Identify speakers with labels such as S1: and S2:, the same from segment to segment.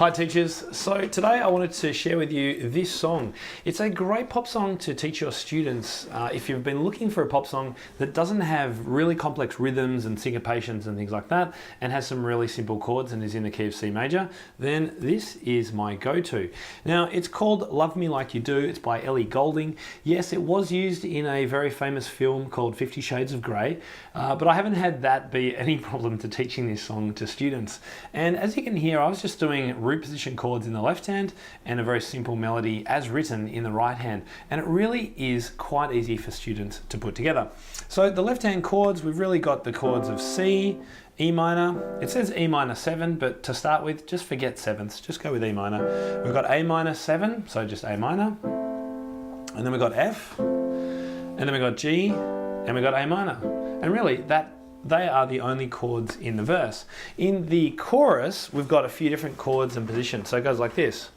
S1: Hi teachers, so today I wanted to share with you this song. It's a great pop song to teach your students. If you've been looking for a pop song that doesn't have really complex rhythms and syncopations and things like that, and has some really simple chords and is in the key of C major, then this is my go-to. Now it's called Love Me Like You Do. It's by Ellie Goulding. Yes, it was used in a very famous film called 50 Shades of Grey, but I haven't had that be any problem to teaching this song to students. And as you can hear, I was just doing root position chords in the left hand and a very simple melody as written in the right hand, and it really is quite easy for students to put together. So the left hand chords, we've really got the chords of C, E minor. It says E minor 7, but to start with, just forget sevenths, just go with E minor. We've got A minor 7, so just A minor, and then we've got F, and then we've got G, and we've got A minor, and really they are the only chords in the verse. In the chorus, we've got a few different chords and positions. So it goes like this.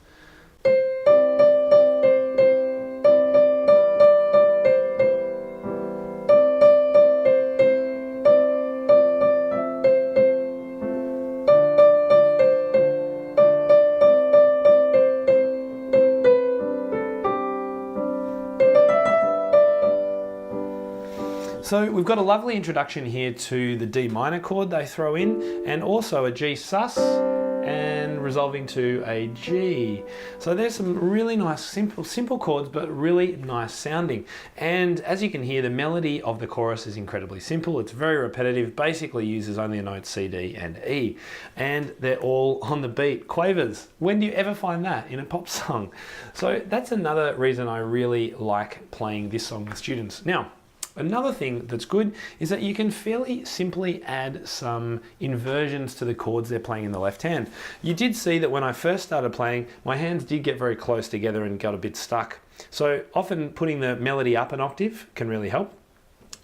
S1: So we've got a lovely introduction here to the D minor chord they throw in, and also a G sus, and resolving to a G. So there's some really nice simple chords, but really nice sounding. And as you can hear, the melody of the chorus is incredibly simple. It's very repetitive, basically uses only the notes C, D, and E. And they're all on the beat. Quavers. When do you ever find that in a pop song? So that's another reason I really like playing this song with students. Now, another thing that's good is that you can fairly simply add some inversions to the chords they're playing in the left hand. You did see that when I first started playing, my hands did get very close together and got a bit stuck. So often putting the melody up an octave can really help.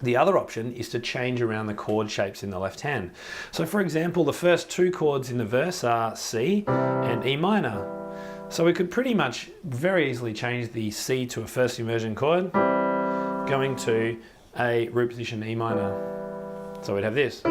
S1: The other option is to change around the chord shapes in the left hand. So for example, the first two chords in the verse are C and E minor. So we could pretty much very easily change the C to a first inversion chord, going to a root position E minor. So we'd have this.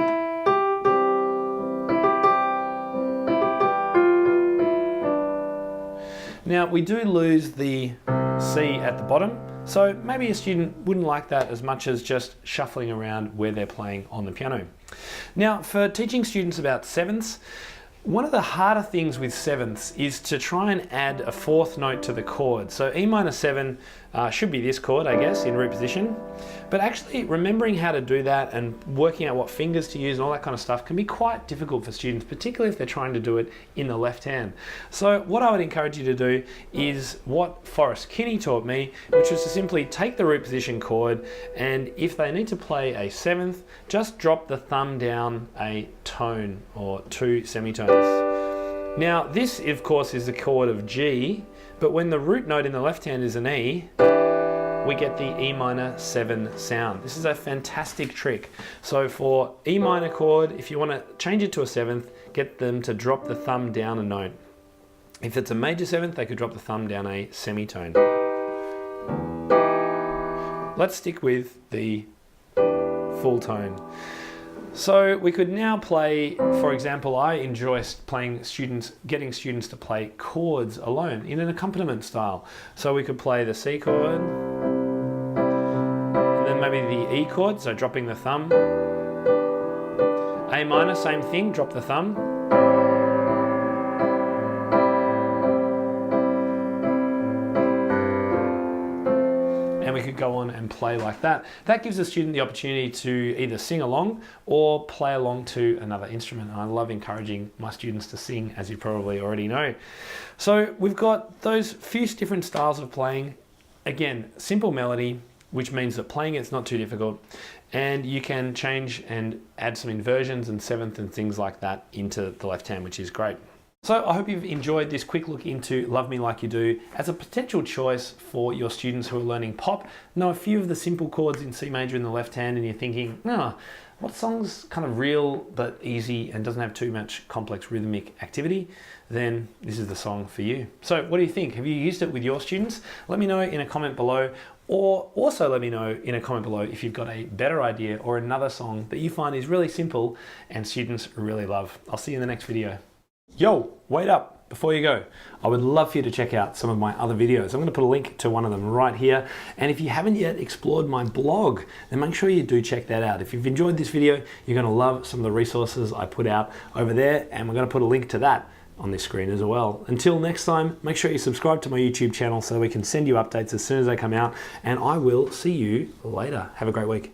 S1: Now we do lose the C at the bottom, so maybe a student wouldn't like that as much as just shuffling around where they're playing on the piano. Now for teaching students about sevenths, one of the harder things with sevenths is to try and add a fourth note to the chord. So E minor 7 should be this chord, I guess, in root position. But actually remembering how to do that and working out what fingers to use and all that kind of stuff can be quite difficult for students, particularly if they're trying to do it in the left hand. So what I would encourage you to do is what Forrest Kinney taught me, which was to simply take the root position chord, and if they need to play a seventh, just drop the thumb down a tone or 2 semitones. Now this, of course, is the chord of G, but when the root note in the left hand is an E, we get the E minor 7 sound. This is a fantastic trick. So for E minor chord, if you want to change it to a seventh, get them to drop the thumb down a note. If it's a major seventh, they could drop the thumb down a semitone. Let's stick with the full tone. So we could now play, for example, I enjoy getting students to play chords alone in an accompaniment style. So we could play the C chord, and then maybe the E chord, so dropping the thumb. A minor, same thing, drop the thumb. And we could go on and play like that. That gives a student the opportunity to either sing along or play along to another instrument. And I love encouraging my students to sing, as you probably already know. So we've got those few different styles of playing. Again, simple melody, which means that playing it's not too difficult. And you can change and add some inversions and seventh and things like that into the left hand, which is great. So I hope you've enjoyed this quick look into Love Me Like You Do as a potential choice for your students who are learning pop. Know a few of the simple chords in C major in the left hand and you're thinking, what song's kind of real but easy and doesn't have too much complex rhythmic activity? Then this is the song for you. So what do you think? Have you used it with your students? Let me know in a comment below, or also let me know in a comment below if you've got a better idea or another song that you find is really simple and students really love. I'll see you in the next video. Yo, wait up. before you go, I would love for you to check out some of my other videos. I'm going to put a link to one of them right here. And if you haven't yet explored my blog, then make sure you do check that out. If you've enjoyed this video, you're going to love some of the resources I put out over there, and we're going to put a link to that on this screen as well. Until next time, make sure you subscribe to my YouTube channel so we can send you updates as soon as they come out, and I will see you later. Have a great week.